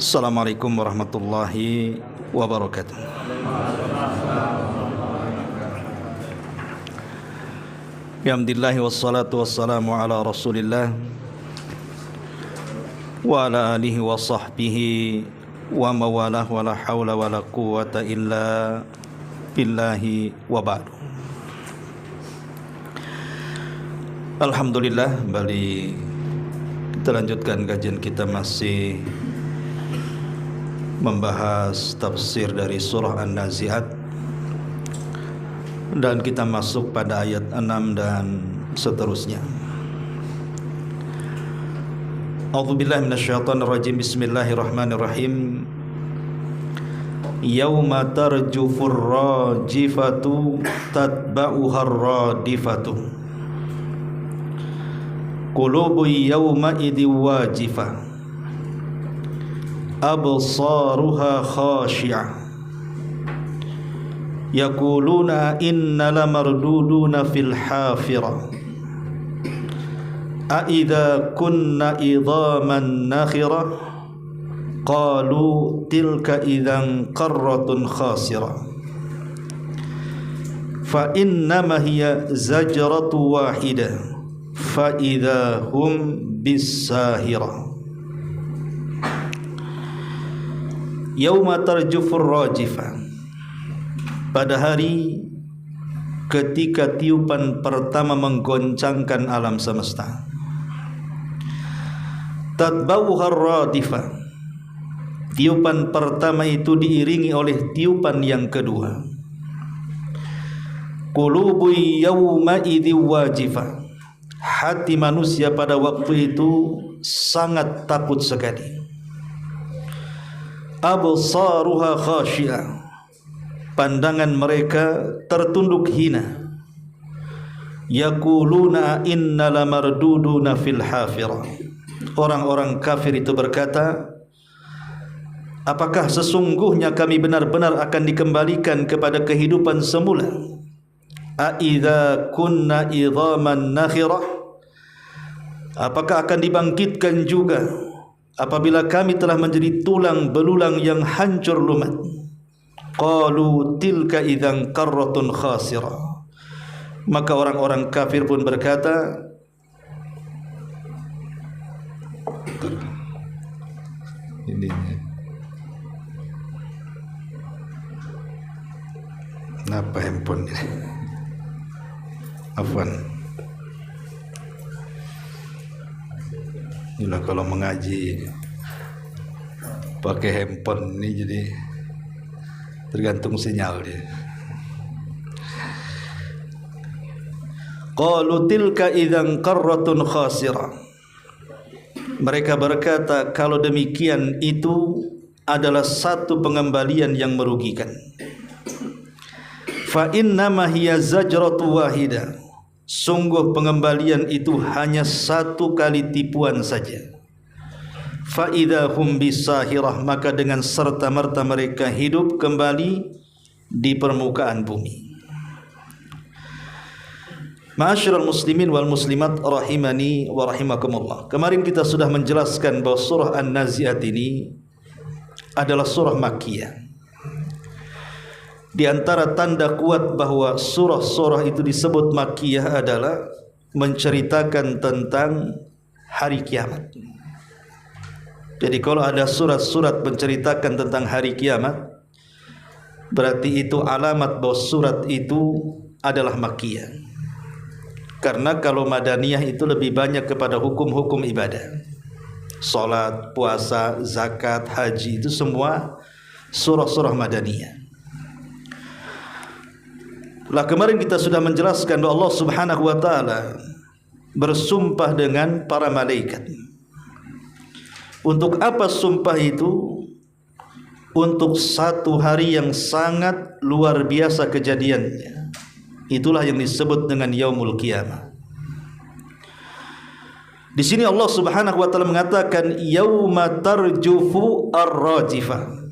Assalamualaikum warahmatullahi wabarakatuh. Alhamdulillah wassalatu wassalamu ala Rasulillah wa ala alihi wa sahbihi wa mawalah wa la hawla wa la quwwata illa billahi wa ba'du. Alhamdulillah, kembali kita lanjutkan kajian kita, masih membahas tafsir dari surah An-Nazi'at, dan kita masuk pada ayat 6 dan seterusnya. A'udzubillahi minasyaitonir rajim. Bismillahirrahmanirrahim. Yauma tarjufur rajifatu tatba'uhar radifatu qulubu yawma idzi wajifah absaruha khashi'ah yaquluna inna lamarduduna fil hafirah a idza kunna idhaman nakhirah qalu tilka idzan qarratun khasirah fa innama hiya zajratu wahidah fa idza hum bis-sahirah. Yauma tarjufur rajifah, pada hari ketika tiupan pertama menggoncangkan alam semesta. Tatba'uhar radifah, tiupan pertama itu diiringi oleh tiupan yang kedua. Qulubu yauma idzi wajifah, hati manusia pada waktu itu sangat takut sekali. Absaruha khashi'ah, pandangan mereka tertunduk hina. Yaquluna inna lamarduduna fil hafirah, orang-orang kafir itu berkata, apakah sesungguhnya kami benar-benar akan dikembalikan kepada kehidupan semula? A idza kunna idhaman nakhirah, apakah akan dibangkitkan juga apabila kami telah menjadi tulang belulang yang hancur lumat? Qalu tilka idzan qarratun khasirah, maka orang-orang kafir pun berkata, ini kenapa handphone ini? Afwan, inilah kalau mengaji pakai handphone ini jadi tergantung sinyal dia. Qalu tilka idzan qarratun khasirah, mereka berkata, kalau demikian itu adalah satu pengembalian yang merugikan. Fa innama hiya zajratu wahidah, sungguh pengembalian itu hanya satu kali tipuan saja. Fa idza hum bisahirah, maka dengan serta-merta mereka hidup kembali di permukaan bumi. Ma'asyiral muslimin wal muslimat rahimani wa rahimakumullah. Kemarin kita sudah menjelaskan bahwa surah An-Nazi'at ini adalah surah Makkiyah. Di antara tanda kuat bahwa surah-surah itu disebut Makkiyah adalah menceritakan tentang hari kiamat. Jadi kalau ada surat-surat menceritakan tentang hari kiamat, berarti itu alamat bahwa surat itu adalah Makkiyah. Karena kalau Madaniyah itu lebih banyak kepada hukum-hukum ibadah, salat, puasa, zakat, haji, itu semua surah-surah Madaniyah. Lah kemarin kita sudah menjelaskan bahwa Allah Subhanahu wa taala bersumpah dengan para malaikat. Untuk apa sumpah itu? Untuk satu hari yang sangat luar biasa kejadiannya. Itulah yang disebut dengan yaumul qiyamah. Di sini Allah Subhanahu wa taala mengatakan yauma tarjufu ar-rajifah,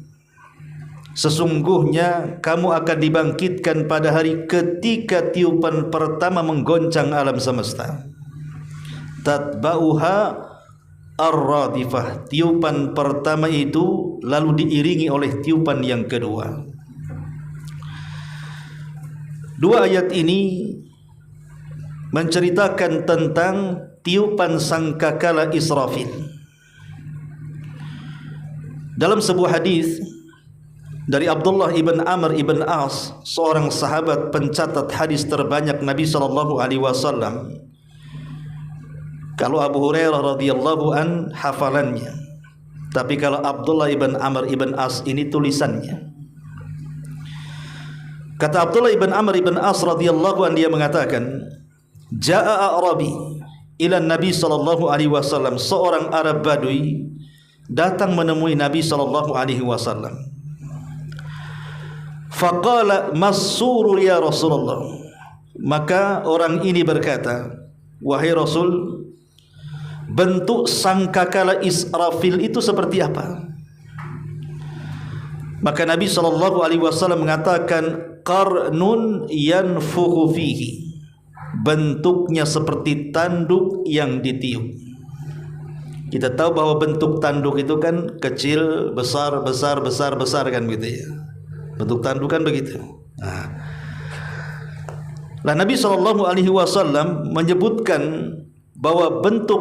sesungguhnya kamu akan dibangkitkan pada hari ketika tiupan pertama menggoncang alam semesta. Tatba'uha ar-radifah. Tiupan pertama itu lalu diiringi oleh tiupan yang kedua. Dua ayat ini menceritakan tentang tiupan sangkakala Israfil. Dalam sebuah hadis dari Abdullah ibn Amr ibn As, seorang sahabat pencatat hadis terbanyak Nabi SAW. Kalau Abu Hurairah radhiyallahu an hafalannya, tapi kalau Abdullah ibn Amr ibn As ini tulisannya. Kata Abdullah ibn Amr ibn As radhiyallahu an, dia mengatakan, Ja'a Arabi ila Nabi SAW. Seorang Arab Badui datang menemui Nabi SAW. Faqala massurur ya Rasulullah. Maka orang ini berkata, wahai Rasul, bentuk sangkakala Israfil itu seperti apa? Maka Nabi SAW mengatakan, qarnun yanfukhu fihi. Bentuknya seperti tanduk yang ditiup. Kita tahu bahwa bentuk tanduk itu kan kecil, besar, besar, besar, besar kan begitu ya. Bentuk tanduk kan begitu. Nah, Nabi SAW menyebutkan bahwa bentuk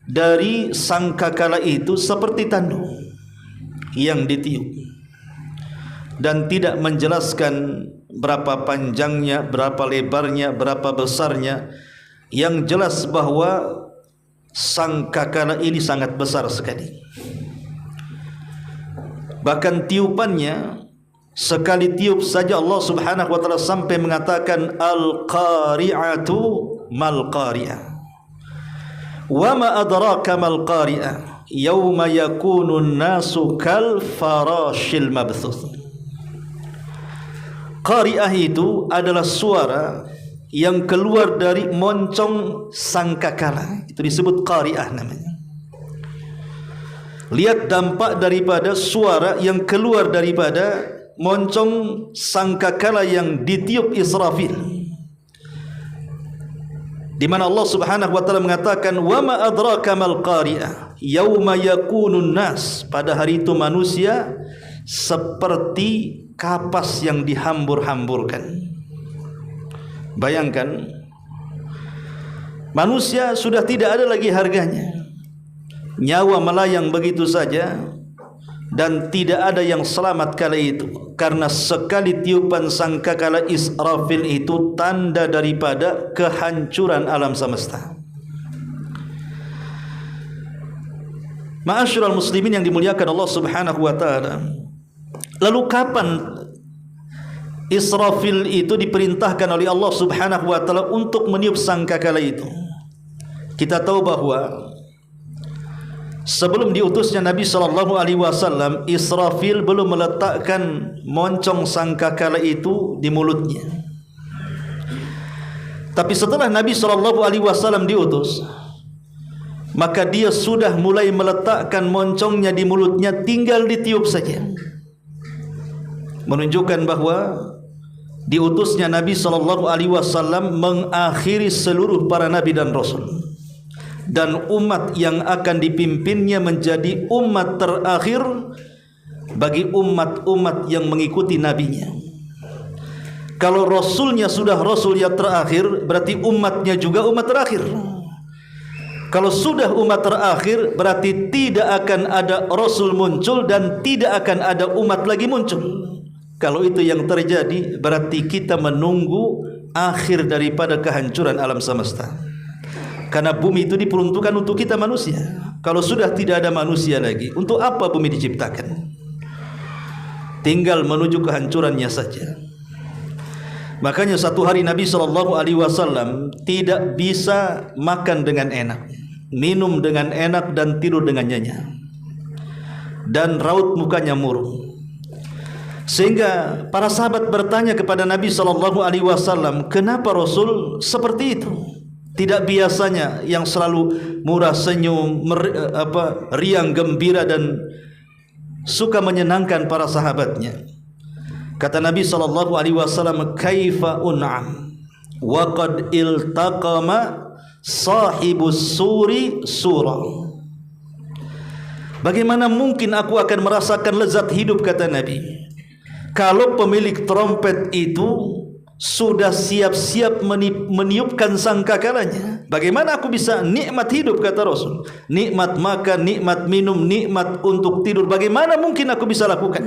dari sangkakala itu seperti tanduk yang ditiup, dan tidak menjelaskan berapa panjangnya, berapa lebarnya, berapa besarnya. Yang jelas bahwa sangkakala ini sangat besar sekali. Bahkan tiupannya, sekali tiup saja Allah Subhanahu wa taala sampai mengatakan al-qari'atu mal qari'ah. Wa ma adraka mal qari'ah, yauma yakunu an-nasu kal farashil mabthuth. Qari'ah itu adalah suara yang keluar dari moncong sangkakala. Itu disebut qari'ah namanya. Lihat dampak daripada suara yang keluar daripada moncong sangkakala yang ditiup Israfil, di mana Allah Subhanahu wa taala mengatakan, wa ma adraka mal qari'ah yauma yakunun nas. Pada hari itu manusia seperti kapas yang dihambur-hamburkan. Bayangkan, manusia sudah tidak ada lagi harganya. Nyawa melayang begitu saja, dan tidak ada yang selamat kala itu, karena sekali tiupan sangkakala Israfil itu tanda daripada kehancuran alam semesta. Ma'asyiral muslimin yang dimuliakan Allah Subhanahu wa taala, lalu kapan Israfil itu diperintahkan oleh Allah Subhanahu wa taala untuk meniup sangkakala itu? Kita tahu bahwa sebelum diutusnya Nabi SAW, Israfil belum meletakkan moncong sangkakala itu di mulutnya. Tapi setelah Nabi SAW diutus, maka dia sudah mulai meletakkan moncongnya di mulutnya, tinggal ditiup saja. Menunjukkan bahwa diutusnya Nabi SAW mengakhiri seluruh para nabi dan rasul, dan umat yang akan dipimpinnya menjadi umat terakhir bagi umat-umat yang mengikuti nabinya. Kalau rasulnya sudah rasul yang terakhir, berarti umatnya juga umat terakhir. Kalau sudah umat terakhir, berarti tidak akan ada rasul muncul dan tidak akan ada umat lagi muncul. Kalau itu yang terjadi, berarti kita menunggu akhir daripada kehancuran alam semesta. Karena bumi itu diperuntukkan untuk kita manusia. Kalau sudah tidak ada manusia lagi, untuk apa bumi diciptakan? Tinggal menuju kehancurannya saja. Makanya satu hari Nabi SAW tidak bisa makan dengan enak, minum dengan enak, dan tidur dengan nyenyak, dan raut mukanya murung. Sehingga para sahabat bertanya kepada Nabi SAW, kenapa Rasul seperti itu? Tidak biasanya yang selalu murah senyum, riang gembira, dan suka menyenangkan para sahabatnya. Kata Nabi SAW, kaifa un'am wa qad iltaqama sahibus suri surah. Bagaimana mungkin aku akan merasakan lezat hidup, kata Nabi, kalau pemilik trompet itu sudah siap-siap meniupkan sangkakalanya? Bagaimana aku bisa nikmat hidup, kata Rasul? Nikmat makan, nikmat minum, nikmat untuk tidur, bagaimana mungkin aku bisa lakukan?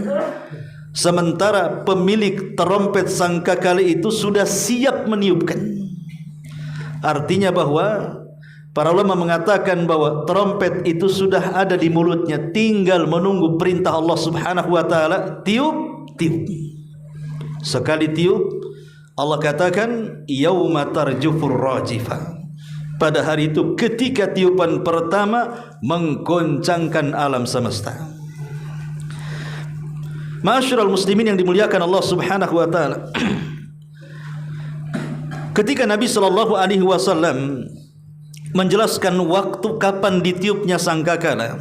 Sementara pemilik trompet sangkakala itu sudah siap meniupkan. Artinya bahwa para ulama mengatakan bahwa trompet itu sudah ada di mulutnya, tinggal menunggu perintah Allah Subhanahu wa taala. Tiup, tiup. Sekali tiup, Allah katakan yauma tarjufur rajifah. Pada hari itu ketika tiupan pertama menggoncangkan alam semesta. Ma'asyiral muslimin yang dimuliakan Allah Subhanahu wa taala. Ketika Nabi sallallahu alaihi wasallam menjelaskan waktu kapan ditiupnya sangkakala,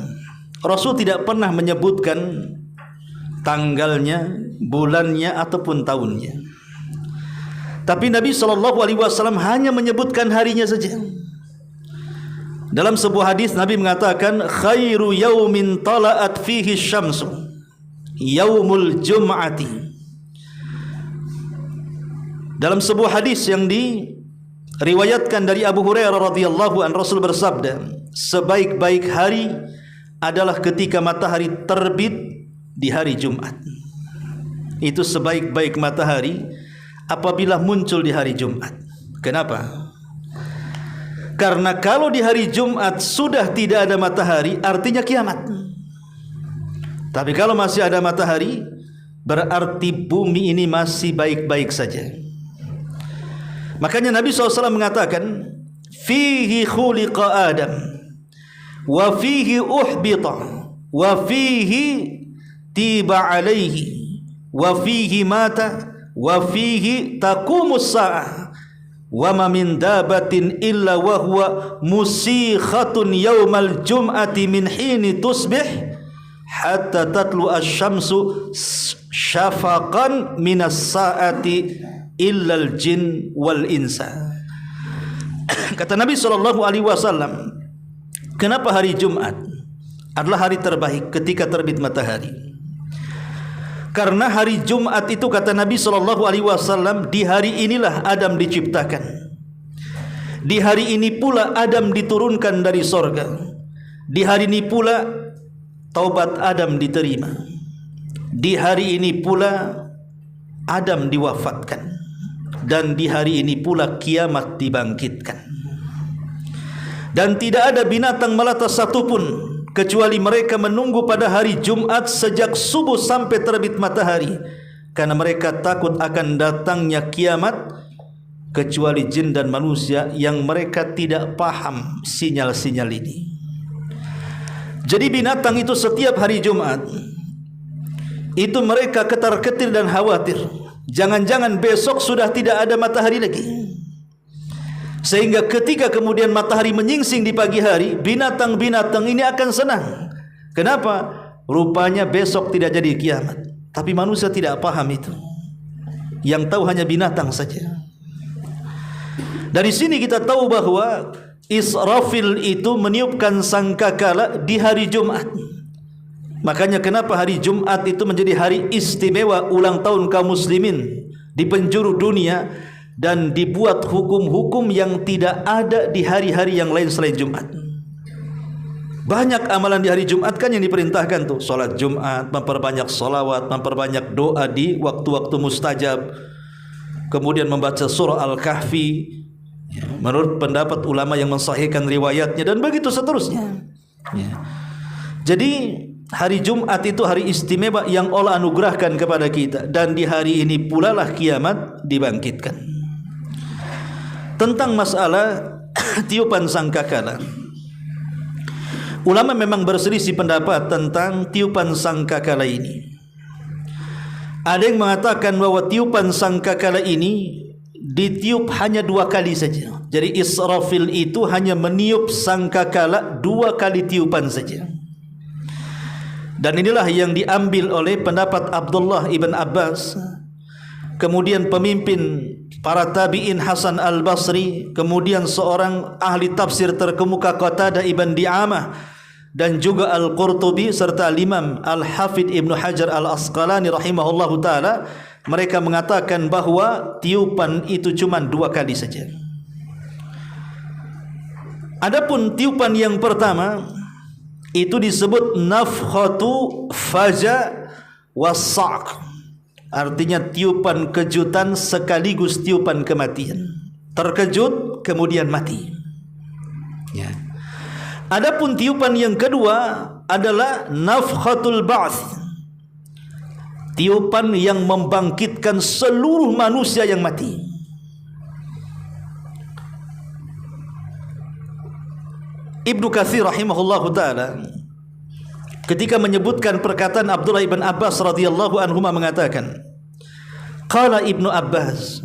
Rasul tidak pernah menyebutkan tanggalnya, bulannya ataupun tahunnya. Tapi Nabi SAW hanya menyebutkan harinya saja. Dalam sebuah hadis Nabi mengatakan, khairu yaumin tala'at fihi syamsu yaumul jum'ati. Dalam sebuah hadis yang diriwayatkan dari Abu Hurairah radhiyallahu anhu, Rasul bersabda, sebaik-baik hari adalah ketika matahari terbit di hari Jumat. Itu sebaik-baik matahari apabila muncul di hari Jumat. Kenapa? Karena kalau di hari Jumat sudah tidak ada matahari, artinya kiamat. Tapi kalau masih ada matahari, berarti bumi ini masih baik-baik saja. Makanya Nabi SAW mengatakan, fihi khuliqa Adam, wa fihi uhbita, wa fihi tiba alaihi, wa fihi mata, wa fihi taqumus sa'ah, wa ma min dabatin illa wa huwa musikhatun yaumal jum'ati min hini tusbih hatta tatlu asy-syamsu syafaqan minas sa'ati illal jin wal insa. Kata Nabi SAW, kenapa hari Jumat adalah hari terbaik ketika terbit matahari? Karena hari Jumat itu, kata Nabi SAW, di hari inilah Adam diciptakan. Di hari ini pula Adam diturunkan dari sorga. Di hari ini pula taubat Adam diterima. Di hari ini pula Adam diwafatkan. Dan di hari ini pula kiamat dibangkitkan. Dan tidak ada binatang melata satupun kecuali mereka menunggu pada hari Jumat sejak subuh sampai terbit matahari, karena mereka takut akan datangnya kiamat, kecuali jin dan manusia yang mereka tidak paham sinyal-sinyal ini. Jadi binatang itu setiap hari Jumat itu mereka ketar-ketir dan khawatir, jangan-jangan besok sudah tidak ada matahari lagi. Sehingga ketika kemudian matahari menyingsing di pagi hari, binatang-binatang ini akan senang. Kenapa? Rupanya besok tidak jadi kiamat. Tapi manusia tidak paham itu. Yang tahu hanya binatang saja. Dari sini kita tahu bahwa Israfil itu meniupkan sangkakala di hari Jumat. Makanya kenapa hari Jumat itu menjadi hari istimewa ulang tahun kaum muslimin di penjuru dunia, dan dibuat hukum-hukum yang tidak ada di hari-hari yang lain selain Jumat. Banyak amalan di hari Jumat kan yang diperintahkan tuh, salat Jumat, memperbanyak salawat, memperbanyak doa di waktu-waktu mustajab, kemudian membaca surah Al-Kahfi menurut pendapat ulama yang mensahihkan riwayatnya, dan begitu seterusnya. Jadi hari Jumat itu hari istimewa yang Allah anugerahkan kepada kita, dan di hari ini pula lah kiamat dibangkitkan. Tentang masalah tiupan sangkakala, ulama memang berselisih pendapat tentang tiupan sangkakala ini. Ada yang mengatakan bahwa tiupan sangkakala ini ditiup hanya 2 kali saja. Jadi Israfil itu hanya meniup sangkakala 2 kali tiupan saja. Dan inilah yang diambil oleh pendapat Abdullah ibn Abbas, kemudian pemimpin para tabi'in Hasan al-Basri, kemudian seorang ahli tafsir terkemuka Qatadah ibn Di'amah, dan juga Al-Qurtubi serta Imam Al-Hafidh Ibnu Hajar Al-Asqalani rahimahullahu taala, mereka mengatakan bahawa tiupan itu cuma 2 kali saja. Adapun tiupan yang pertama itu disebut nafkhatu faja was-sa'q. Artinya tiupan kejutan sekaligus tiupan kematian. Terkejut kemudian mati. Ya. Adapun tiupan yang kedua adalah nafkhatul ba'ts. Tiupan yang membangkitkan seluruh manusia yang mati. Ibnu Katsir rahimahullahu taala ketika menyebutkan perkataan Abdullah ibn Abbas radhiyallahu anhuma mengatakan, qala Ibnu Abbas,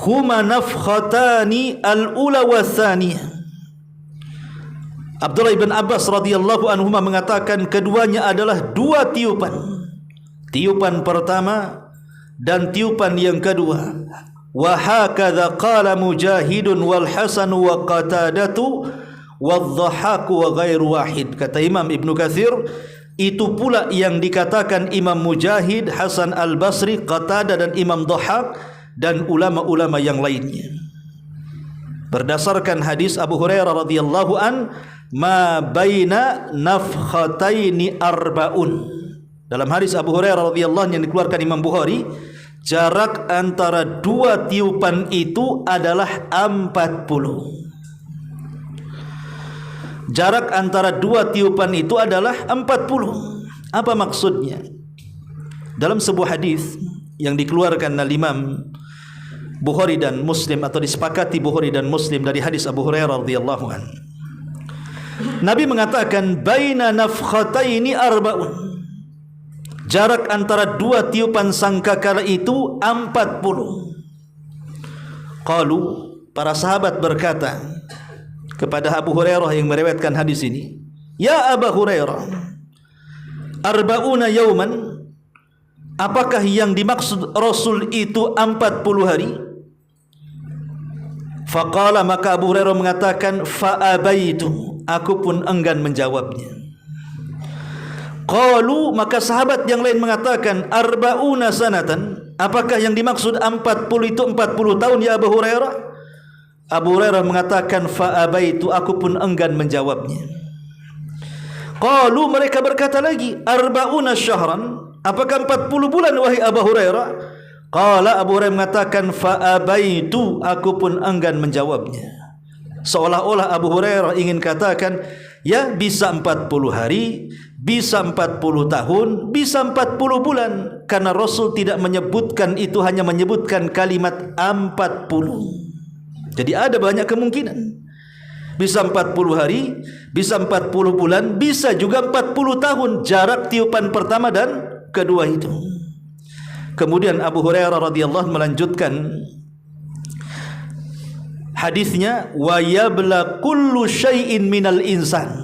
huma nafkhatani al-ula wa tsaniyah. Abdullah ibn Abbas radhiyallahu anhuma mengatakan keduanya adalah 2 tiupan. Tiupan pertama dan tiupan yang kedua. Wa hakadha qala Mujahidun wal Hasan wa Qatadatu wadh-Dhahhak wa ghairu wahid. Kata Imam Ibnu Katsir, itu pula yang dikatakan Imam Mujahid, Hasan Al-Basri, Qatadah dan Imam Dhahhak dan ulama-ulama yang lainnya. Berdasarkan hadis Abu Hurairah radhiyallahu an, ma baina nafkhataini arbaun. Dalam hadis Abu Hurairah radhiyallahu anhu yang dikeluarkan Imam Bukhari, jarak antara 2 tiupan itu adalah 40. Jarak antara 2 tiupan itu adalah 40. Apa maksudnya? Dalam sebuah hadis yang dikeluarkan oleh Imam Bukhari dan Muslim, atau disepakati Bukhari dan Muslim dari hadis Abu Hurairah radhiyallahu anhu, Nabi mengatakan baina nafkhataini arbaun. Jarak antara 2 tiupan sangkakala itu 40. Qalu, para sahabat berkata kepada Abu Hurairah yang meriwayatkan hadis ini, ya Abu Hurairah, arba'una yauman, apakah yang dimaksud Rasul itu 40 hari? Faqala, maka Abu Hurairah mengatakan, fa'abaitu, aku pun enggan menjawabnya. Qalu, maka sahabat yang lain mengatakan, arba'una sanatan, apakah yang dimaksud 40 itu 40 tahun ya Abu Hurairah? Abu Hurairah mengatakan, fa'abaitu, aku pun enggan menjawabnya. Qalu, mereka berkata lagi, arba'una syahran, apakah 40 bulan wahai Abu Hurairah? Qala, Abu Hurairah mengatakan, fa'abaitu, aku pun enggan menjawabnya. Seolah-olah Abu Hurairah ingin katakan, ya bisa 40 hari, bisa 40 tahun, bisa 40 bulan, karena Rasul tidak menyebutkan itu, hanya menyebutkan kalimat 40. Jadi ada banyak kemungkinan. Bisa 40 hari, bisa 40 bulan, bisa juga 40 tahun jarak tiupan pertama dan kedua itu. Kemudian Abu Hurairah radhiyallahu melanjutkan hadisnya, wa yabla kullu syai'in minal insan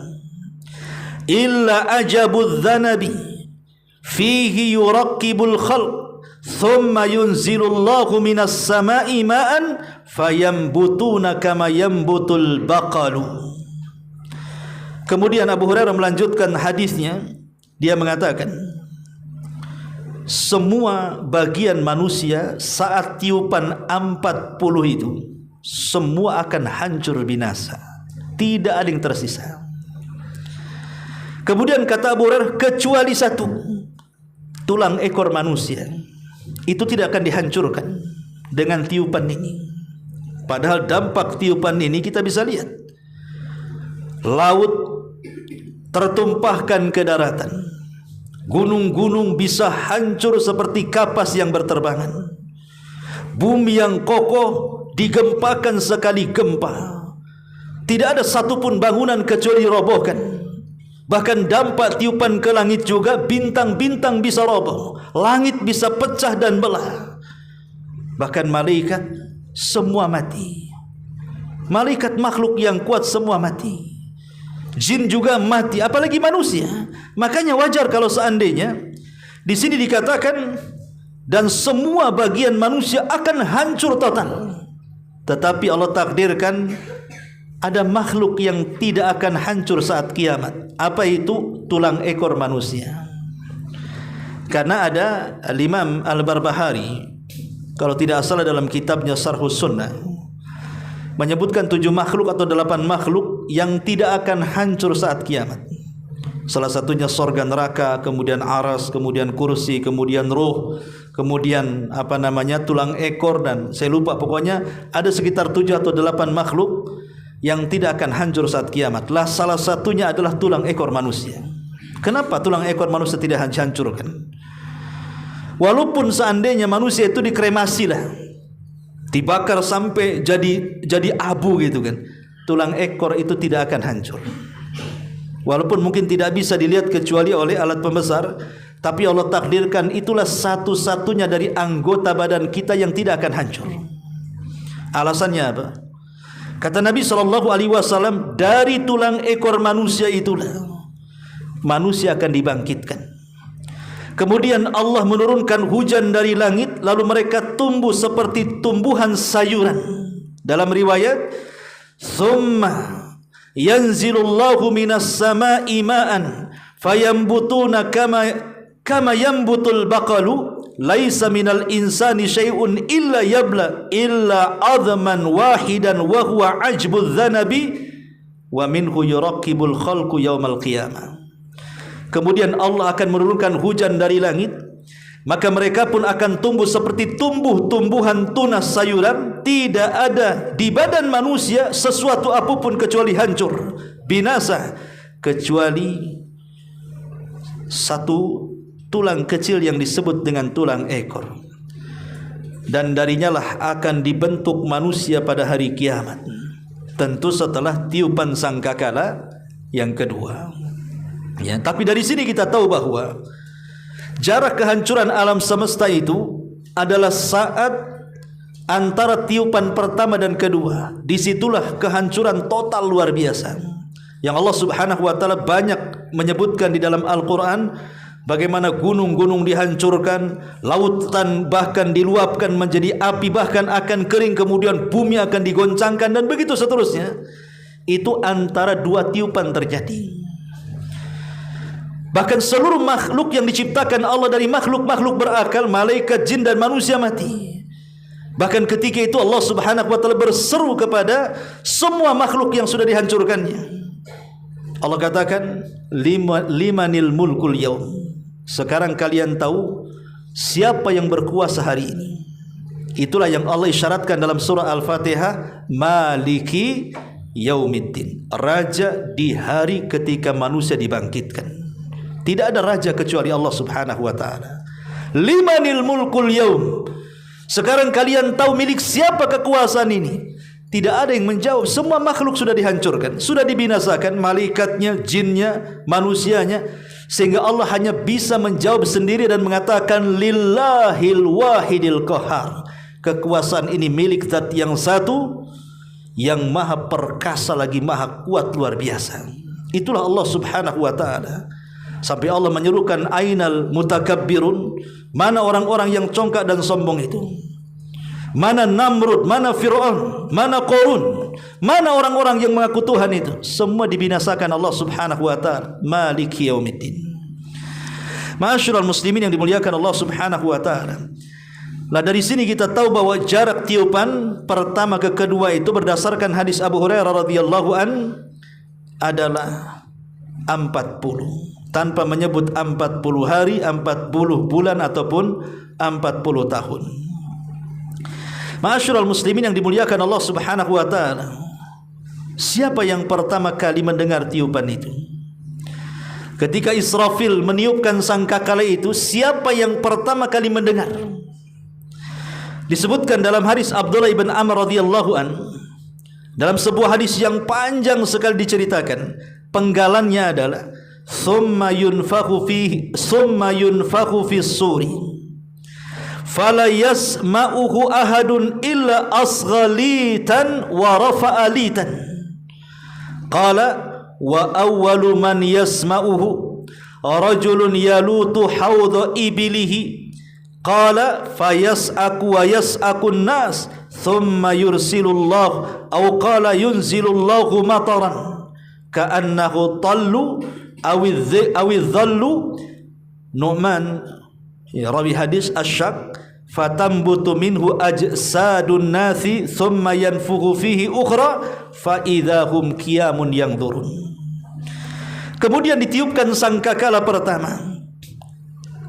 illa ajabudz dzanabi fihi yuraqqibul khalq thumma yunzilullahu minas sama'i ma'an fayambutuna kama yambutul baqalu. Kemudian Abu Hurairah melanjutkan hadisnya, dia mengatakan, semua bagian manusia saat tiupan 40 itu semua akan hancur binasa, tidak ada yang tersisa. Kemudian kata Abu Hurairah, kecuali 1, tulang ekor manusia itu tidak akan dihancurkan dengan tiupan ini. Padahal dampak tiupan ini kita bisa lihat, laut tertumpahkan ke daratan, gunung-gunung bisa hancur seperti kapas yang berterbangan, bumi yang kokoh digempakan sekali gempa, tidak ada satupun bangunan kecuali robohkan. Bahkan dampak tiupan ke langit juga, bintang-bintang bisa roboh, langit bisa pecah dan belah. Bahkan malaikat semua mati, malaikat makhluk yang kuat semua mati, jin juga mati, apalagi manusia. Makanya wajar kalau seandainya di sini dikatakan dan semua bagian manusia akan hancur total. Tetapi Allah takdirkan ada makhluk yang tidak akan hancur saat kiamat. Apa itu? Tulang ekor manusia. Karena ada Imam Al-Barbahari, kalau tidak salah dalam kitabnya Syarhus Sunnah, menyebutkan 7 makhluk atau 8 makhluk yang tidak akan hancur saat kiamat. Salah satunya sorga neraka, kemudian aras, kemudian kursi, kemudian ruh, kemudian tulang ekor, dan saya lupa, pokoknya ada sekitar 7 atau 8 makhluk yang tidak akan hancur saat kiamat. Lah salah satunya adalah tulang ekor manusia. Kenapa tulang ekor manusia tidak hancurkan? Walaupun seandainya manusia itu dikremasi lah, dibakar sampai jadi abu gitu kan, tulang ekor itu tidak akan hancur. Walaupun mungkin tidak bisa dilihat kecuali oleh alat pembesar, tapi Allah takdirkan itulah satu-satunya dari anggota badan kita yang tidak akan hancur. Alasannya apa? Kata Nabi SAW, dari tulang ekor manusia itulah manusia akan dibangkitkan. Kemudian Allah menurunkan hujan dari langit, lalu mereka tumbuh seperti tumbuhan sayuran. Dalam riwayat, "Tsumma yanzilullahu minas sama'i ma'an fayambutuna kama yambutul baqalu laisa minal insani syai'un illa yabla illa adman wahidan wa huwa ajbudz dzanabi wa minhu yuraqibul khalqu yaumal qiyamah." Kemudian Allah akan menurunkan hujan dari langit, maka mereka pun akan tumbuh seperti tumbuhan tunas sayuran. Tidak ada di badan manusia sesuatu apapun kecuali hancur, binasa, kecuali satu tulang kecil yang disebut dengan tulang ekor. Dan darinya lah akan dibentuk manusia pada hari kiamat, tentu setelah tiupan sangkakala yang kedua. Ya, tapi dari sini kita tahu bahwa jarak kehancuran alam semesta itu adalah saat antara tiupan pertama dan kedua. Disitulah kehancuran total luar biasa yang Allah Subhanahu wa ta'ala banyak menyebutkan di dalam Al-Quran. Bagaimana gunung-gunung dihancurkan, lautan bahkan diluapkan menjadi api, bahkan akan kering, kemudian bumi akan digoncangkan, dan begitu seterusnya. Itu antara 2 tiupan terjadi. Bahkan seluruh makhluk yang diciptakan Allah dari makhluk-makhluk berakal, malaikat, jin dan manusia mati. Bahkan ketika itu Allah Subhanahu wa ta'ala berseru kepada semua makhluk yang sudah dihancurkannya. Allah katakan, limanil mulkul yaum. Sekarang kalian tahu siapa yang berkuasa hari ini. Itulah yang Allah isyaratkan dalam surah Al-Fatihah, Maliki Yaumiddin, raja di hari ketika manusia dibangkitkan. Tidak ada raja kecuali Allah Subhanahu wa ta'ala. Limanil mulkul yaum. Sekarang kalian tahu milik siapa kekuasaan ini. Tidak ada yang menjawab. Semua makhluk sudah dihancurkan, sudah dibinasakan, malaikatnya, jinnya, manusianya, sehingga Allah hanya bisa menjawab sendiri dan mengatakan, lillahil wahidil qahar. Kekuasaan ini milik zat yang satu, yang maha perkasa lagi maha kuat luar biasa. Itulah Allah Subhanahu wa ta'ala. Sampai Allah menyerukan, ainal mutakabbirun, mana orang-orang yang congkak dan sombong itu? Mana Namrud, mana Fir'aun, mana Qarun, mana orang-orang yang mengaku Tuhan itu? Semua dibinasakan Allah Subhanahu wa ta'ala. Maliki yaumiddin. Ma'asyiral muslimin yang dimuliakan Allah Subhanahu wa ta'ala. Nah, dari sini kita tahu bahwa jarak tiupan pertama ke kedua itu berdasarkan hadis Abu Hurairah radhiyallahu an adalah 40. Tanpa menyebut 40 hari, 40 bulan ataupun 40 tahun. Ma'asyiral muslimin yang dimuliakan Allah Subhanahu wa ta'ala. Siapa yang pertama kali mendengar tiupan itu? Ketika Israfil meniupkan sangkakala itu, siapa yang pertama kali mendengar? Disebutkan dalam hadis Abdullah ibn Amr radhiyallahu an, dalam sebuah hadis yang panjang sekali diceritakan, penggalannya adalah thumma yunfakhu fi suri fala yasma'uhu ahadun illa asghalitan wa rafa'alitan. Qala wa awwalu man yasma'uhu rajulun yalutu hawdha ibilihi Qala fayas'aku wa yas'akun nas thumma yursilullah aw qala yunzilullahu mataran ka'annahu tallu awidhallu. Nu'man, ya, rawi hadis asyak, fatambutu minhu ajsadun nasi thumma yanfukhu fihi ukhra fa idahum qiyamun yanzurun. Kemudian ditiupkan sangkakala pertama.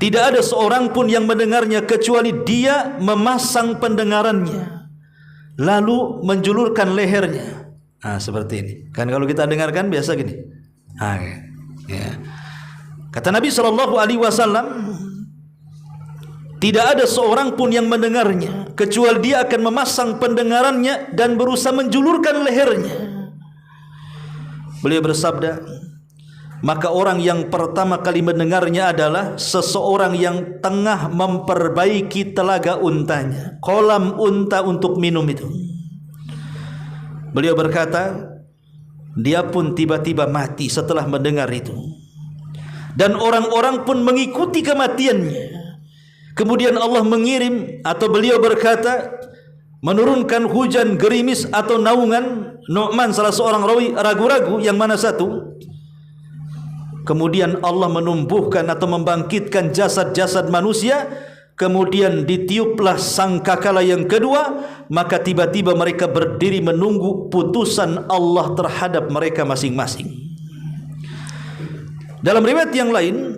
Tidak ada seorang pun yang mendengarnya kecuali dia memasang pendengarannya lalu menjulurkan lehernya. Seperti ini. Kan kalau kita dengarkan biasa gini. Ya. Kata Nabi SAW, tidak ada seorang pun yang mendengarnya kecuali dia akan memasang pendengarannya dan berusaha menjulurkan lehernya. Beliau bersabda, maka orang yang pertama kali mendengarnya adalah seseorang yang tengah memperbaiki telaga untanya, kolam unta untuk minum itu. Beliau berkata, dia pun tiba-tiba mati setelah mendengar itu. Dan orang-orang pun mengikuti kematiannya. Kemudian Allah mengirim, atau beliau berkata, menurunkan hujan gerimis atau naungan. Nu'man salah seorang rawi ragu-ragu yang mana satu. Kemudian Allah menumbuhkan atau membangkitkan jasad-jasad manusia. Kemudian ditiuplah sangkakala yang kedua. Maka tiba-tiba mereka berdiri menunggu putusan Allah terhadap mereka masing-masing. Dalam riwayat yang lain,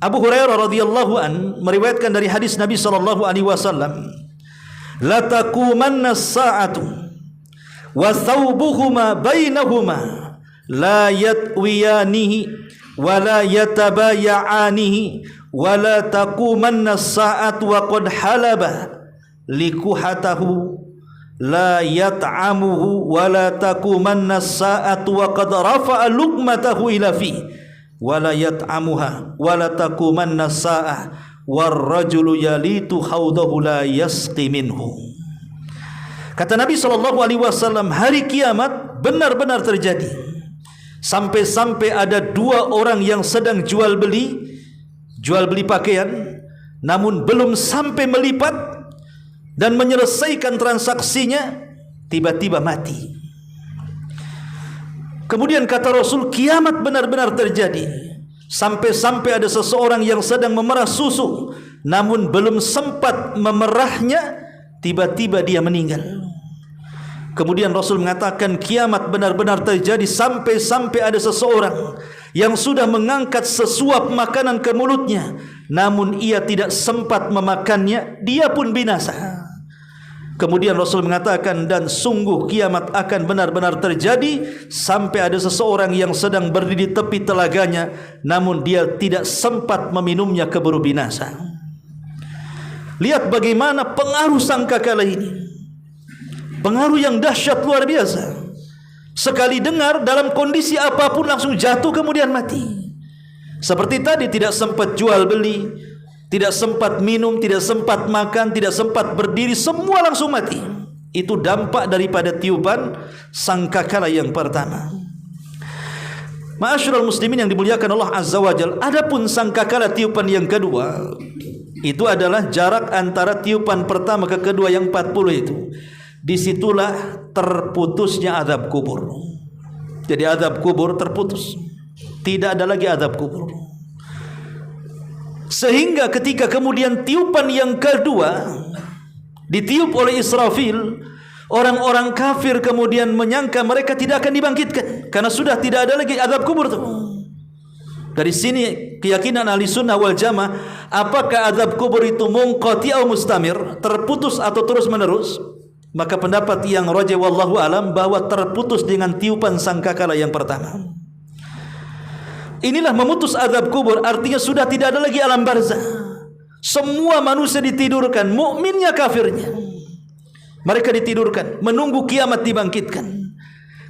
Abu Hurairah radhiyallahu an meriwayatkan dari hadis Nabi sallallahu alaihi wasallam, la taqumanna as-sa'atu wa thawbuhuma bainahuma la yatwiyanihi wa la yatabaya'anihi wa la taqumanna as-sa'atu wa qad halaba likuhatahu la yat'amuhu wa la taqumanna as-sa'atu wa qad rafa'a luqmatahu ila fi wala yat'amuha wala taqumanna sa'ah warrajulu yalitu haudahu la yasqi minhu. Kata Nabi SAW, hari kiamat benar-benar terjadi. Sampai-sampai ada dua orang yang sedang jual beli pakaian, namun belum sampai melipat dan menyelesaikan transaksinya, tiba-tiba mati. Kemudian kata Rasul, kiamat benar-benar terjadi. Sampai-sampai ada seseorang yang sedang memerah susu, namun belum sempat memerahnya, tiba-tiba dia meninggal. Kemudian Rasul mengatakan kiamat benar-benar terjadi sampai-sampai ada seseorang yang sudah mengangkat sesuap makanan ke mulutnya, namun ia tidak sempat memakannya, dia pun binasa. Kemudian Rasul mengatakan, dan sungguh kiamat akan benar-benar terjadi sampai ada seseorang yang sedang berdiri di tepi telaganya, namun dia tidak sempat meminumnya, keburu binasa. Lihat bagaimana pengaruh sangkakala ini. Pengaruh yang dahsyat luar biasa. Sekali dengar dalam kondisi apapun langsung jatuh kemudian mati. Seperti tadi, tidak sempat jual beli, tidak sempat minum, tidak sempat makan, tidak sempat berdiri, semua langsung mati. Itu dampak daripada tiupan sangkakala yang pertama. Ma'asyiral muslimin yang dimuliakan Allah Azza wa Jalla, adapun sangkakala tiupan yang kedua, itu adalah jarak antara tiupan pertama ke kedua yang 40 itu. Disitulah terputusnya azab kubur. Jadi azab kubur terputus. Tidak ada lagi azab kubur. Sehingga ketika kemudian tiupan yang kedua ditiup oleh Israfil, orang-orang kafir kemudian menyangka mereka tidak akan dibangkitkan karena sudah tidak ada lagi azab kubur itu. Dari sini keyakinan ahli sunnah wal jamaah, apakah azab kubur itu munqati atau mustamir, terputus atau terus menerus? Maka pendapat yang rajih wallahu alam bahwa terputus dengan tiupan sangkakala yang pertama. Inilah memutus azab kubur, artinya sudah tidak ada lagi alam barzah. Semua manusia ditidurkan, mukminnya kafirnya. Mereka ditidurkan, menunggu kiamat dibangkitkan.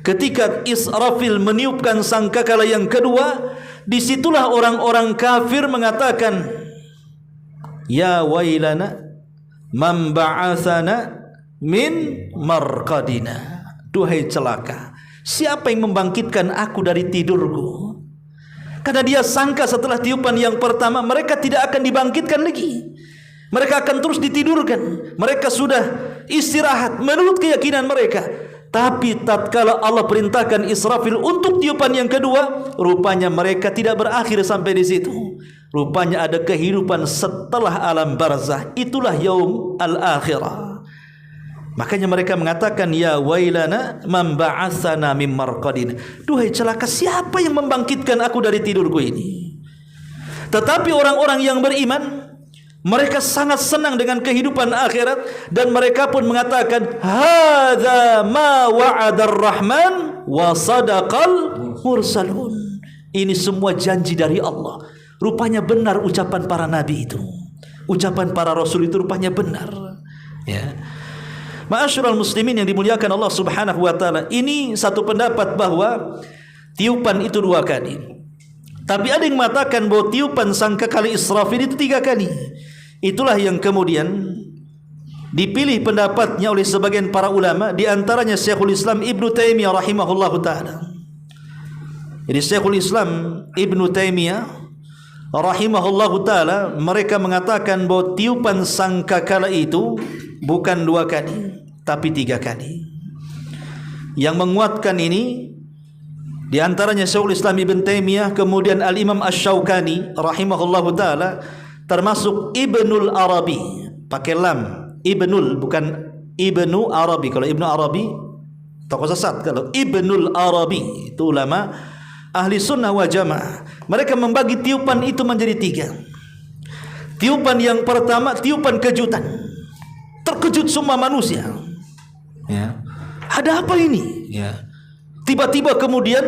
Ketika Israfil meniupkan sangkakala yang kedua, disitulah orang-orang kafir mengatakan, ya wailana man ba'athana min marqadina. Duhai celaka, siapa yang membangkitkan aku dari tidurku? Karena dia sangka setelah tiupan yang pertama mereka tidak akan dibangkitkan lagi. Mereka akan terus ditidurkan. Mereka sudah istirahat menurut keyakinan mereka. Tapi tatkala Allah perintahkan Israfil untuk tiupan yang kedua, rupanya mereka tidak berakhir sampai di situ. Rupanya ada kehidupan setelah alam barzah. Itulah yaum al-akhirah. Makanya mereka mengatakan, ya wailana man ba'atsana mim marqadin. Duhai celaka, siapa yang membangkitkan aku dari tidurku ini? Tetapi orang-orang yang beriman, mereka sangat senang dengan kehidupan akhirat, dan mereka pun mengatakan, hadza ma wa'adar rahman wa sadaqal mursalun. Ini semua janji dari Allah. Rupanya benar ucapan para nabi itu. Ucapan para rasul itu rupanya benar. Ya. Ma'asyiral muslimin yang dimuliakan Allah Subhanahu wa taala, ini satu pendapat bahwa tiupan itu 2 kali. Tapi ada yang mengatakan bahwa tiupan sangkakala Israfil itu 3 kali. Itulah yang kemudian dipilih pendapatnya oleh sebagian para ulama, di antaranya Syekhul Islam Ibnu Taimiyah rahimahullahu taala. Jadi Syekhul Islam Ibnu Taimiyah rahimahullahu taala, mereka mengatakan bahwa tiupan sangkakala itu bukan 2 kali, tapi 3 kali. Yang menguatkan ini di antaranya Syekhul Islam Ibn Taimiyah, kemudian Al-Imam Asy-Syaukani rahimahullahu taala, termasuk Ibnul Arabi, pakai lam, Ibnul, bukan Ibnu Arabi. Kalau Ibnu Arabi tokoh sesat. Kalau Ibnul Arabi itu ulama ahli sunnah wal jamaah. Mereka membagi tiupan itu menjadi 3. Tiupan yang pertama, tiupan kejutan. Terkejut semua manusia. Ya. Ada apa ini? Ya. Tiba-tiba kemudian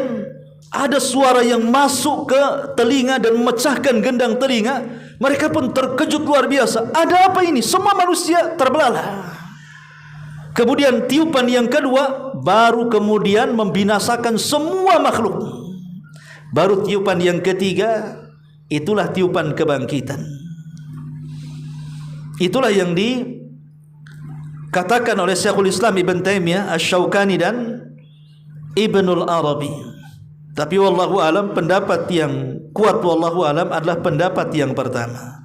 ada suara yang masuk ke telinga dan memecahkan gendang telinga. Mereka pun terkejut luar biasa. Ada apa ini? Semua manusia terbelalak. Kemudian tiupan yang kedua baru kemudian membinasakan semua makhluk. Baru tiupan yang ketiga, itulah tiupan kebangkitan. Itulah yang dikatakan oleh Syekhul Islam Ibn Taimiyah, Asy-Syaukani dan Ibnul Arabi. Tapi wallahu alam, pendapat yang kuat wallahu alam adalah pendapat yang pertama,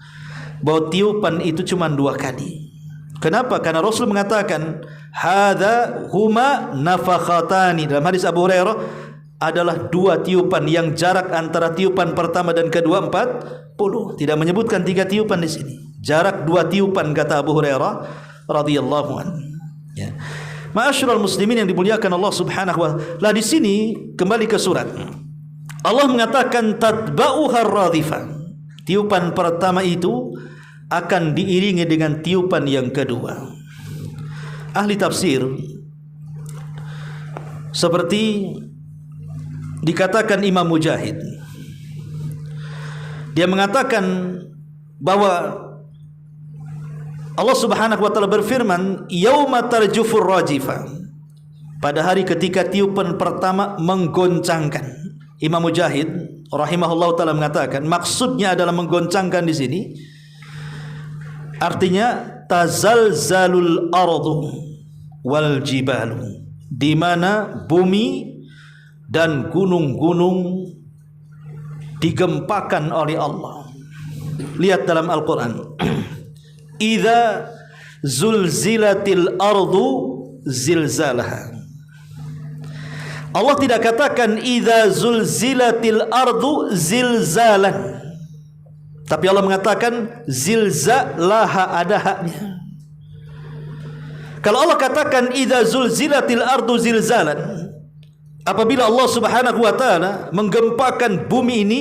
bahwa tiupan itu cuma 2 kali. Kenapa? Karena Rasul mengatakan hadza huma nafakhatani. Dalam hadis Abu Hurairah adalah 2 tiupan yang jarak antara tiupan pertama dan kedua 40. Tidak menyebutkan 3 tiupan di sini. Jarak 2 tiupan kata Abu Hurairah radhiyallahu anhu. Ya. Ma'asyiral muslimin yang dimuliakan Allah Subhanahu wa taala, di sini kembali ke surat. Allah mengatakan tatba'uhar radhifah. Tiupan pertama itu akan diiringi dengan tiupan yang kedua. Ahli tafsir seperti dikatakan Imam Mujahid, dia mengatakan bahwa Allah Subhanahu wa taala berfirman, yauma tarjufur rajifah, pada hari ketika tiupan pertama menggoncangkan. Imam Mujahid rahimahullah taala mengatakan maksudnya adalah menggoncangkan di sini artinya tazalzalul ardu wal jibalu, di mana bumi dan gunung-gunung digempakan oleh Allah. Lihat dalam Al-Qur'an, idza zulzilatil ardu zilzalaha. Allah tidak katakan idza zulzilatil ardu zilzalan, tapi Allah mengatakan zilzalaha, ada haknya. Kalau Allah katakan idza zulzilatil ardu zilzalan, apabila Allah Subhanahu wa taala menggempakan bumi ini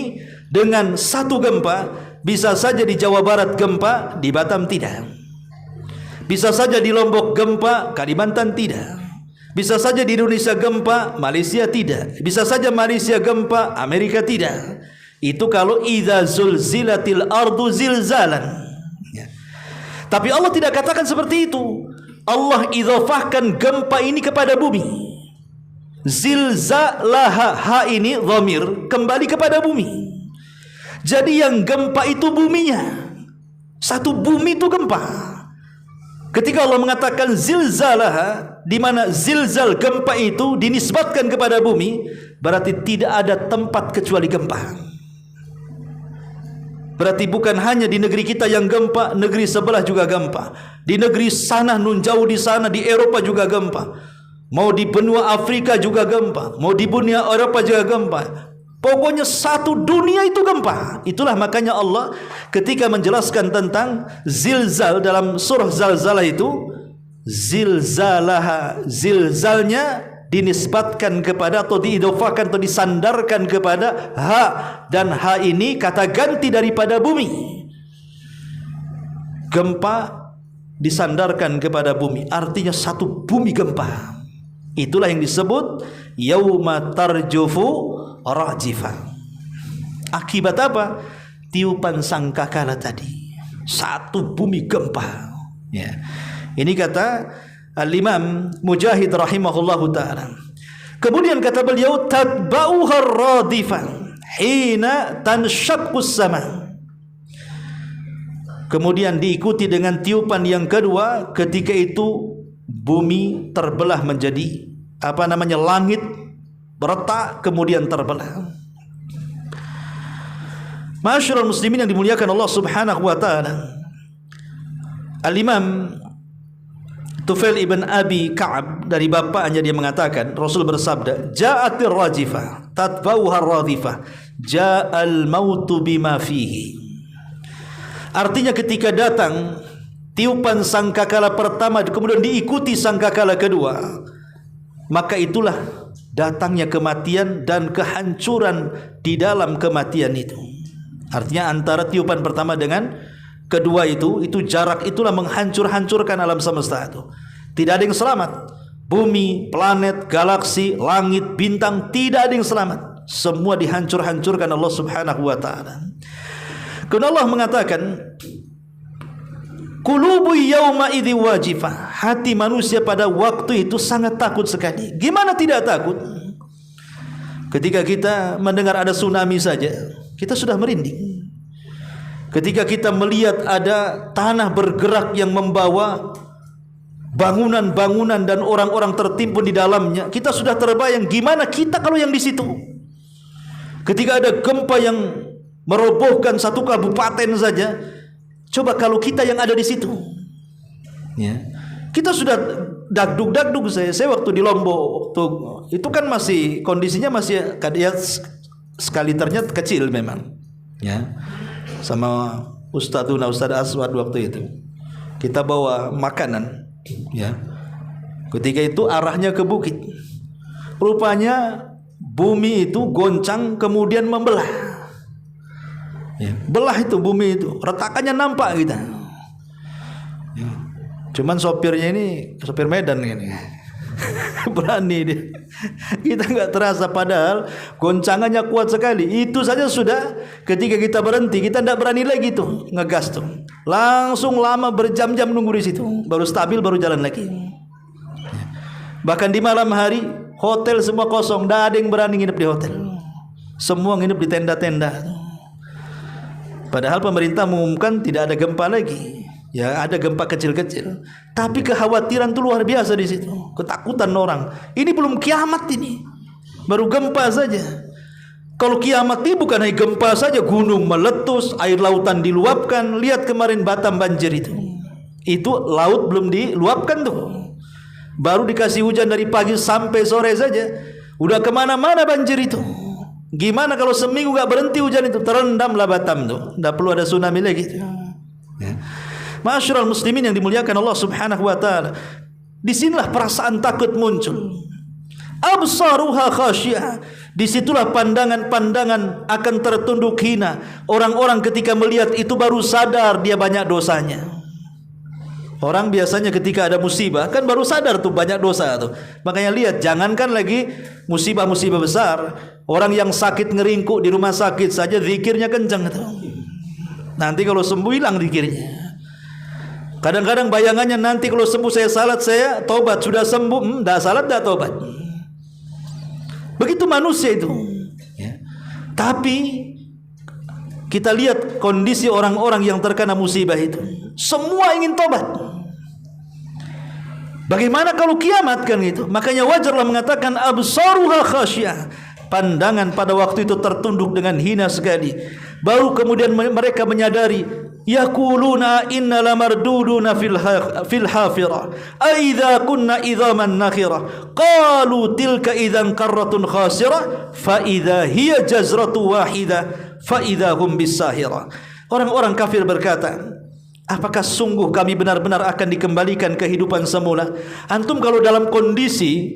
dengan satu gempa, bisa saja di Jawa Barat gempa, di Batam tidak. Bisa saja di Lombok gempa, Kalimantan tidak. Bisa saja di Indonesia gempa, Malaysia tidak. Bisa saja Malaysia gempa, Amerika tidak. Itu kalau idza zulzilatil ardu zilzalan. Ya. Tapi Allah tidak katakan seperti itu. Allah idhafahkan gempa ini kepada bumi. Zilzalaha, ha ini dhamir kembali kepada bumi. Jadi yang gempa itu buminya. Satu bumi itu gempa. Ketika Allah mengatakan zilzalaha, di mana zilzal gempa itu dinisbatkan kepada bumi, berarti tidak ada tempat kecuali gempa. Berarti bukan hanya di negeri kita yang gempa, negeri sebelah juga gempa. Di negeri sana, nun jauh di sana, di Eropa juga gempa. Mau di benua Afrika juga gempa, mau di benua Eropa juga gempa. Pokoknya satu dunia itu gempa. Itulah makanya Allah ketika menjelaskan tentang zilzal dalam surah Zalzalah itu, zilzalnya dinisbatkan kepada atau diidofakan atau disandarkan kepada ha, dan ha ini kata ganti daripada bumi. Gempa disandarkan kepada bumi, artinya satu bumi gempa. Itulah yang disebut yauma tarjufu rajifah. Akibat apa? Tiupan sangkakala tadi, satu bumi gempa. Ya. Ini kata Al-Imam Mujahid rahimahullahu ta'ala. Kemudian kata beliau, tatba'uha radifah hina tanshaqqus sama. Kemudian diikuti dengan tiupan yang kedua, ketika itu bumi terbelah menjadi langit retak kemudian terbelah. Ma'asyiral muslimin yang dimuliakan Allah Subhanahu wa taala. Al-Imam Tufail ibn Abi Ka'ab dari bapaknya dia mengatakan, Rasul bersabda, ja'atir rajifah tatba'uha radifah ja'al mautu bima fihi. Artinya ketika datang tiupan sangkakala pertama kemudian diikuti sangkakala kedua, maka itulah datangnya kematian dan kehancuran di dalam kematian itu. Artinya antara tiupan pertama dengan kedua itu jarak itulah menghancur-hancurkan alam semesta itu. Tidak ada yang selamat. Bumi, planet, galaksi, langit, bintang, tidak ada yang selamat. Semua dihancur-hancurkan Allah Subhanahu wa taala. Karena Allah mengatakan, qulubu yauma idzi wajifah. Hati manusia pada waktu itu sangat takut sekali. Gimana tidak takut? Ketika kita mendengar ada tsunami saja, kita sudah merinding. Ketika kita melihat ada tanah bergerak yang membawa bangunan-bangunan dan orang-orang tertimbun di dalamnya, kita sudah terbayang gimana kita kalau yang di situ. Ketika ada gempa yang merobohkan satu kabupaten saja, coba kalau kita yang ada di situ. Ya. Kita sudah dagdug saya waktu di Lombok tuh, itu kan masih kondisinya masih ya, skaliternya kecil memang. Ya. Sama Ustadz Aswad waktu itu kita bawa makanan, ya. Ketika itu arahnya ke bukit, rupanya bumi itu goncang kemudian membelah, ya. Belah itu bumi itu, retakannya nampak kita, ya. Cuman sopirnya ini sopir Medan ini berani dia. Kita nggak terasa, padahal goncangannya kuat sekali. Itu saja sudah ketika kita berhenti, kita tidak berani lagi tuh ngegas tuh. Langsung lama berjam-jam nunggu di situ, baru stabil baru jalan lagi. Bahkan di malam hari hotel semua kosong, tidak ada yang berani nginep di hotel. Semua nginep di tenda-tenda. Padahal pemerintah mengumumkan tidak ada gempa lagi. Ya, ada gempa kecil-kecil, tapi kekhawatiran itu luar biasa di situ. Ketakutan orang. Ini belum kiamat ini, baru gempa saja. Kalau kiamat ini bukan hanya gempa saja, gunung meletus, air lautan diluapkan. Lihat kemarin Batam banjir itu laut belum diluapkan tuh, baru dikasih hujan dari pagi sampai sore saja, udah kemana-mana banjir itu. Gimana kalau seminggu gak berhenti hujan itu, terendamlah Batam tuh, tidak perlu ada tsunami lagi tuh. Ya. Ma'asyiral muslimin yang dimuliakan Allah Subhanahu wa taala, disinilah perasaan takut muncul. Absaruha khasyiyah, disitulah pandangan-pandangan akan tertunduk hina. Orang-orang ketika melihat itu baru sadar dia banyak dosanya. Orang biasanya ketika ada musibah kan baru sadar tuh banyak dosa tuh. Makanya lihat, jangankan lagi musibah-musibah besar, orang yang sakit ngeringkuk di rumah sakit saja zikirnya kencang tuh. Nanti kalau sembuh hilang zikirnya. Kadang-kadang bayangannya nanti kalau sembuh saya salat, saya tobat, sudah sembuh, dah salat, dah tobat. Begitu manusia itu, ya. Tapi kita lihat kondisi orang-orang yang terkena musibah itu, semua ingin tobat. Bagaimana kalau kiamat kan gitu? Makanya wajarlah mengatakan absaruha khasyiyah. Pandangan pada waktu itu tertunduk dengan hina sekali. Baru kemudian mereka menyadari, yaquluna inna lamarduduna fil hafirah aidza kunna idzaman nakhirah qalu tilka idzan qarratun khasirah fa idza hiya jazratu wahidah fa idza hum bisahirah. Orang-orang kafir berkata, apakah sungguh kami benar-benar akan dikembalikan kehidupan semula? Antum kalau dalam kondisi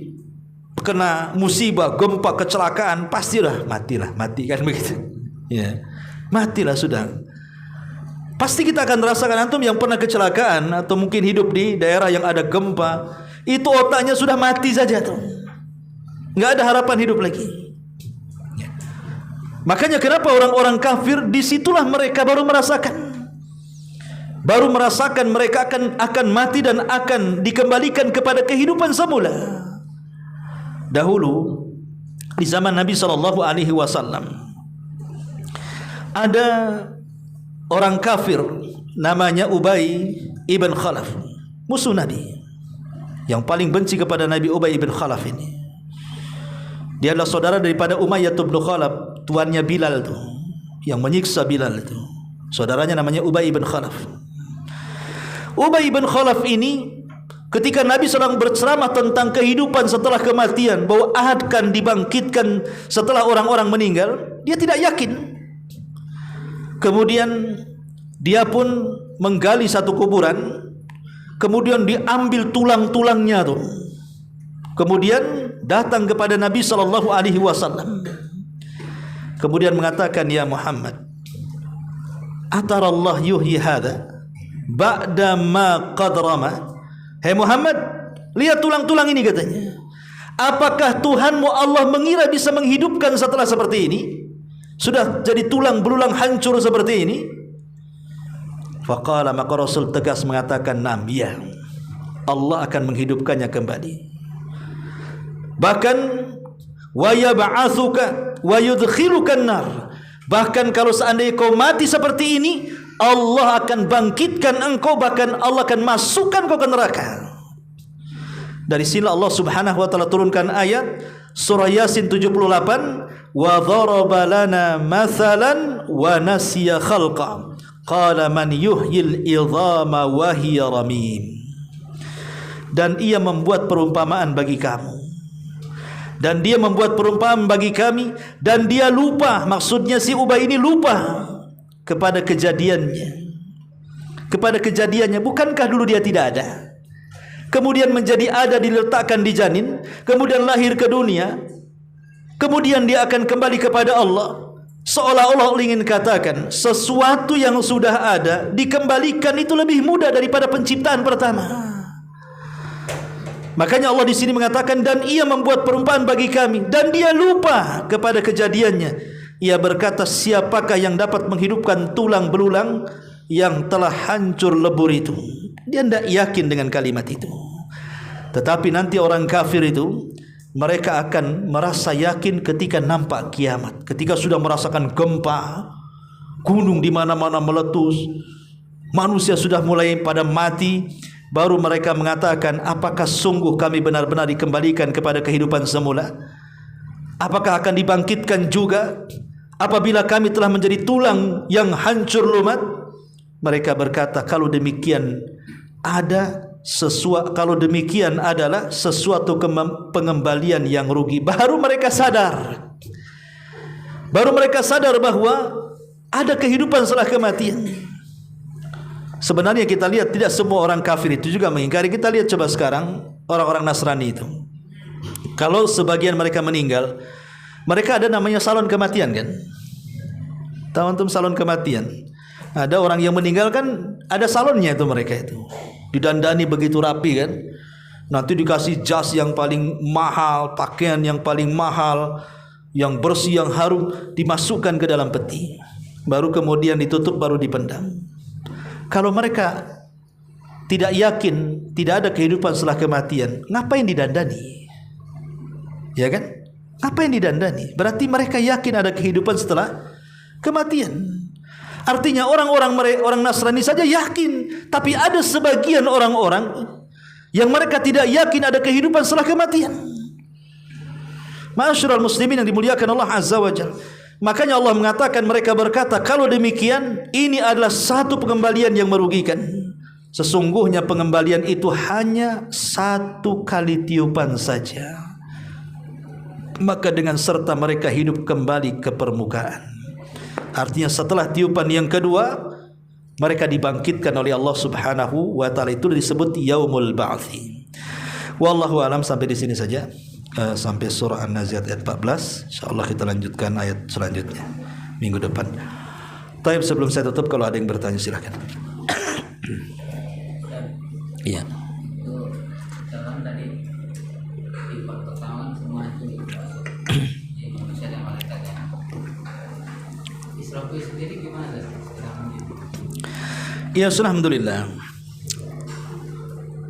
kena musibah, gempa, kecelakaan, pastilah mati kan begitu. Ya. Matilah sudah. Pasti kita akan merasakan, antum yang pernah kecelakaan atau mungkin hidup di daerah yang ada gempa, itu otaknya sudah mati saja tuh. Enggak ada harapan hidup lagi. Makanya kenapa orang-orang kafir disitulah mereka baru merasakan mereka akan mati dan akan dikembalikan kepada kehidupan semula. Dahulu di zaman Nabi SAW ada orang kafir namanya Ubay ibn Khalaf, musuh Nabi yang paling benci kepada Nabi. Ubay ibn Khalaf ini, dia adalah saudara daripada Umayyah bin Khalaf, tuannya Bilal itu, yang menyiksa Bilal itu. Saudaranya namanya Ubay ibn Khalaf. Ubay ibn Khalaf ini ketika Nabi sedang berceramah tentang kehidupan setelah kematian, bahwa akan dibangkitkan setelah orang-orang meninggal, dia tidak yakin. Kemudian dia pun menggali satu kuburan, kemudian diambil tulang-tulangnya tuh. Kemudian datang kepada Nabi SAW. Kemudian mengatakan, ya Muhammad, atarallah yuhyi hadha ba'da ma qad rama. Hai Muhammad, lihat tulang-tulang ini katanya. Apakah Tuhanmu Allah mengira bisa menghidupkan setelah seperti ini? Sudah jadi tulang belulang hancur seperti ini. Faqala, maka Rasul tegas mengatakan, nam, ya, Allah akan menghidupkannya kembali. Bahkan wa yab'atsuka wa yudkhilukan nar. Bahkan kalau seandainya kau mati seperti ini, Allah akan bangkitkan engkau, bahkan Allah akan masukkan kau ke neraka. Dari sini Allah Subhanahu wa taala turunkan ayat surah Yasin 78, wa dharaba lana mathalan wa nasiya khalqa qala man yuhyil idhama wa hiya ramim. Dan ia membuat perumpamaan bagi kamu, dan dia membuat perumpamaan bagi kami, dan dia lupa, maksudnya si Ubay ini lupa kepada kejadiannya. Bukankah dulu dia tidak ada, kemudian menjadi ada, diletakkan di janin, kemudian lahir ke dunia, kemudian dia akan kembali kepada Allah. Seolah-olah ingin katakan sesuatu yang sudah ada dikembalikan itu lebih mudah daripada penciptaan pertama. Makanya Allah di sini mengatakan, dan ia membuat perumpamaan bagi kami, dan dia lupa kepada kejadiannya. Ia berkata, siapakah yang dapat menghidupkan tulang belulang yang telah hancur lebur itu? Dia tidak yakin dengan kalimat itu. Tetapi nanti orang kafir itu, mereka akan merasa yakin ketika nampak kiamat, ketika sudah merasakan gempa, gunung di mana-mana meletus, manusia sudah mulai pada mati. Baru mereka mengatakan, apakah sungguh kami benar-benar dikembalikan kepada kehidupan semula? Apakah akan dibangkitkan juga apabila kami telah menjadi tulang yang hancur lumat? Mereka berkata, kalau demikian adalah sesuatu pengembalian yang rugi. Baru mereka sadar bahwa ada kehidupan setelah kematian. Sebenarnya kita lihat tidak semua orang kafir itu juga mengingkari. Kita lihat coba sekarang orang-orang Nasrani itu, kalau sebagian mereka meninggal, mereka ada namanya salon kematian kan? Tahu antum salon kematian? Ada orang yang meninggal kan ada salonnya itu, mereka itu didandani begitu rapi kan, nanti dikasih jas yang paling mahal, pakaian yang paling mahal, yang bersih, yang harum, dimasukkan ke dalam peti, baru kemudian ditutup, baru dipendam. Kalau mereka tidak yakin tidak ada kehidupan setelah kematian, ngapain didandani? Ya kan? Ngapain didandani? Berarti mereka yakin ada kehidupan setelah kematian. Artinya orang Nasrani saja yakin, tapi ada sebagian orang-orang yang mereka tidak yakin ada kehidupan setelah kematian. Ma'asyiral muslimin yang dimuliakan Allah Azza wa Jalla, Makanya Allah mengatakan, mereka berkata, kalau demikian ini adalah satu pengembalian yang merugikan. Sesungguhnya pengembalian itu hanya satu kali tiupan saja. Maka dengan serta mereka hidup kembali ke permukaan. Artinya setelah tiupan yang kedua, mereka dibangkitkan oleh Allah Subhanahu wa taala. Itu disebut yaumul ba'tsi. Wallahu alam, sampai di sini saja. Sampai surah An-Nazi'at ayat 14. Insyaallah kita lanjutkan ayat selanjutnya minggu depan. Taib, sebelum saya tutup, kalau ada yang bertanya silakan. Iya. Dalam tadi di pertama semua itu manusia dan malaikatnya. Israfil sendiri gimana? Ya, alhamdulillah.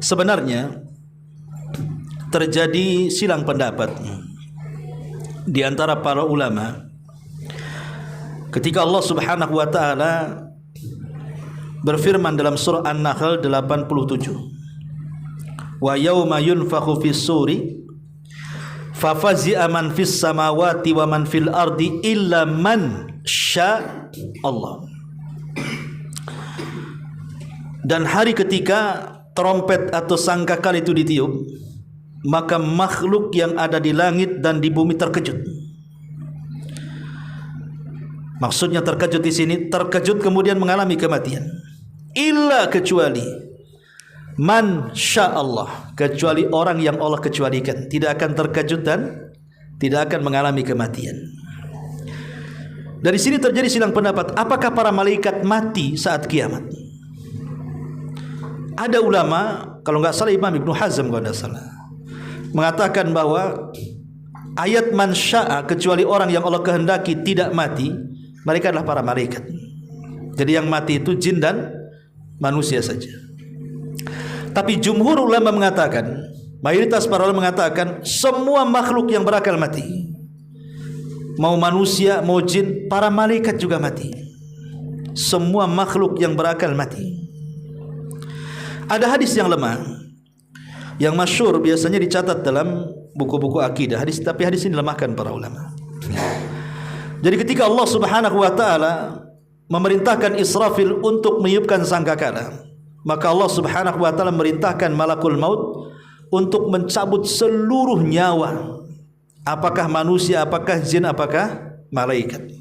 Sebenarnya terjadi silang pendapat di antara para ulama ketika Allah Subhanahu wa taala berfirman dalam surah An-Nahl 87, wa yauma yunfakhu fis suri fafazi'a man fis samawati wa man fil ardi illa man sya Allah. Dan hari ketika trompet atau sangkakala itu ditiup, maka makhluk yang ada di langit dan di bumi terkejut. Maksudnya terkejut di sini, terkejut kemudian mengalami kematian. Illa, kecuali man sya Allah, kecuali orang yang Allah kecualikan, tidak akan terkejut dan tidak akan mengalami kematian. Dari sini terjadi silang pendapat, apakah para malaikat mati saat kiamat? Ada ulama, kalau enggak salah Imam Ibnu Hazm kalau enggak salah, mengatakan bahwa ayat man sya'a, kecuali orang yang Allah kehendaki tidak mati, mereka adalah para malaikat. Jadi yang mati itu jin dan manusia saja. Tapi jumhur ulama mengatakan, mayoritas para ulama mengatakan, semua makhluk yang berakal mati. Mau manusia, mau jin, para malaikat juga mati. Semua makhluk yang berakal mati. Ada hadis yang lemah, yang masyhur, biasanya dicatat dalam buku-buku akidah hadis, tapi hadis ini dilemahkan para ulama. Jadi ketika Allah Subhanahu wa taala memerintahkan Israfil untuk meniupkan sangkakala, maka Allah Subhanahu wa taala merintahkan malakul maut untuk mencabut seluruh nyawa, apakah manusia, apakah jin, apakah malaikat.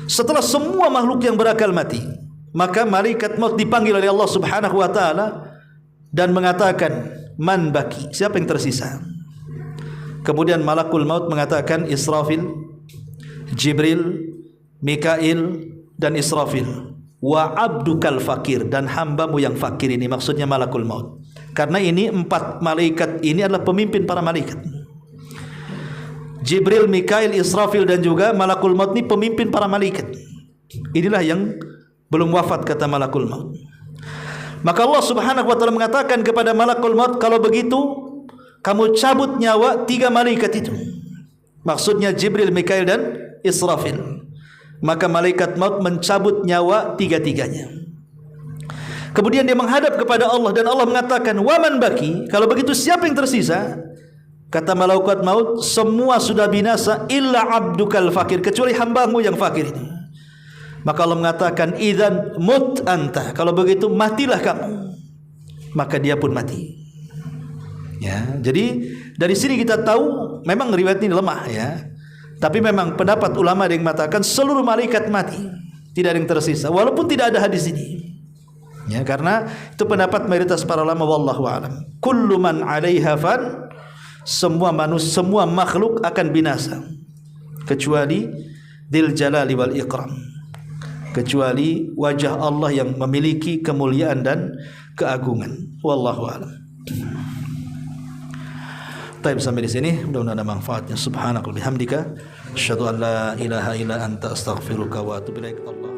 Setelah semua makhluk yang berakal mati, maka malaikat maut dipanggil oleh Allah Subhanahu wa taala dan mengatakan, man baki, siapa yang tersisa? Kemudian malakul maut mengatakan, Israfil, Jibril, Mikail dan Israfil, wa abdukal fakir, dan hambamu yang fakir. Ini maksudnya malakul maut, karena ini 4 malaikat ini adalah pemimpin para malaikat. Jibril, Mikail, Israfil dan juga malakul maut ini pemimpin para malaikat. Inilah yang belum wafat, kata malakul maut. Maka Allah Subhanahu wa taala mengatakan kepada malakul maut, kalau begitu kamu cabut nyawa 3 malaikat itu. Maksudnya Jibril, Mikail dan Israfil. Maka malaikat maut mencabut nyawa 3-tiganya. Kemudian dia menghadap kepada Allah dan Allah mengatakan, wa man baki, kalau begitu siapa yang tersisa? Kata malaikat maut, semua sudah binasa illa abdukal fakir, kecuali hambamu yang fakir itu. Maka Allah mengatakan, idzan mut anta, kalau begitu matilah kamu. Maka dia pun mati. Ya, jadi dari sini kita tahu memang riwayat ini lemah ya. Tapi memang pendapat ulama yang mengatakan seluruh malaikat mati, tidak ada yang tersisa, walaupun tidak ada hadis ini. Ya, karena itu pendapat mayoritas para ulama, wallahu a'lam. Kullu man 'alaiha fan, semua manusia, semua makhluk akan binasa kecuali dzil jalali wal ikram, kecuali wajah Allah yang memiliki kemuliaan dan keagungan. Wallahu a'lam. Taib, sampai di sini mudah-mudahan ada manfaatnya. Subhanakallahumma bihamdika asyhadu an la ilaha illa anta astaghfiruka wa atubu ilaik. Allah